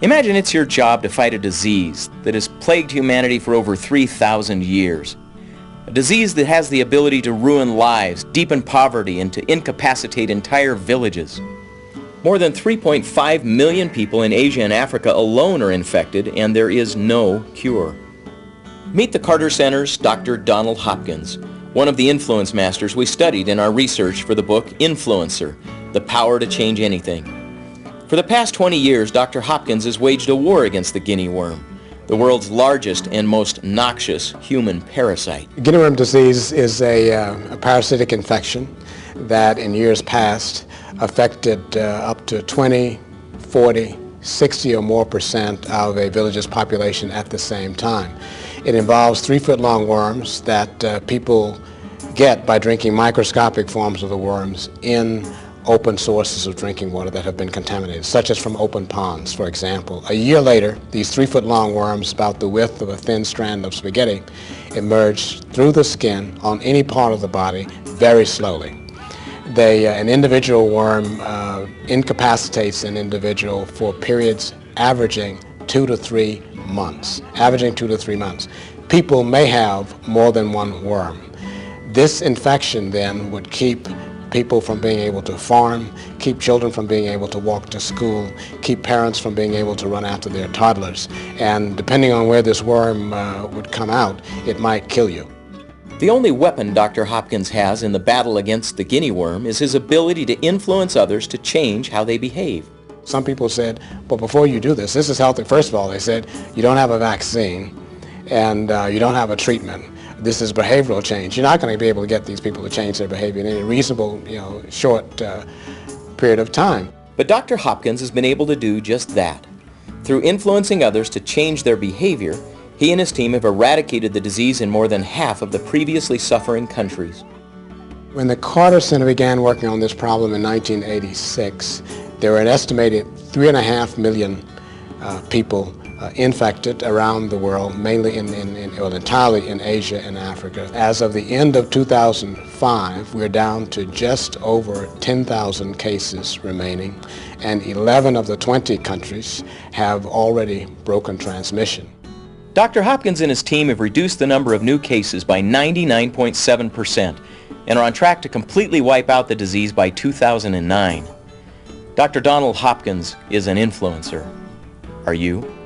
Imagine it's your job to fight a disease that has plagued humanity for over 3,000 years. A disease that has the ability to ruin lives, deepen poverty, and to incapacitate entire villages. More than 3.5 million people in Asia and Africa alone are infected, and there is no cure. Meet the Carter Center's Dr. Donald Hopkins, one of the influence masters we studied in our research for the book Influencer, The Power to Change Anything. For the past 20 years, Dr. Hopkins has waged a war against the guinea worm, the world's largest and most noxious human parasite. Guinea worm disease is a parasitic infection that in years past affected up to 20, 40, 60 or more % of a village's population at the same time. It involves 3-foot-long worms that people get by drinking microscopic forms of the worms in open sources of drinking water that have been contaminated, such as from open ponds, for example. A year later, these 3-foot-long worms, about the width of a thin strand of spaghetti, emerge through the skin on any part of the body very slowly. An individual worm incapacitates an individual for periods averaging 2 to 3 months. People may have more than one worm. This infection then would keep people from being able to farm, keep children from being able to walk to school, keep parents from being able to run after their toddlers. And depending on where this worm would come out, it might kill you. The only weapon Dr. Hopkins has in the battle against the guinea worm is his ability to influence others to change how they behave. Some people said, but before you do this is healthy. First of all, they said, you don't have a vaccine and you don't have a treatment. This is behavioral change. You're not going to be able to get these people to change their behavior in any reasonable, short period of time. But Dr. Hopkins has been able to do just that. Through influencing others to change their behavior, he and his team have eradicated the disease in more than half of the previously suffering countries. When the Carter Center began working on this problem in 1986, there were an estimated 3.5 million people infected around the world, mainly entirely in Asia and Africa. As of the end of 2005, we're down to just over 10,000 cases remaining, and 11 of the 20 countries have already broken transmission. Dr. Hopkins and his team have reduced the number of new cases by 99.7% and are on track to completely wipe out the disease by 2009. Dr. Donald Hopkins is an influencer. Are you?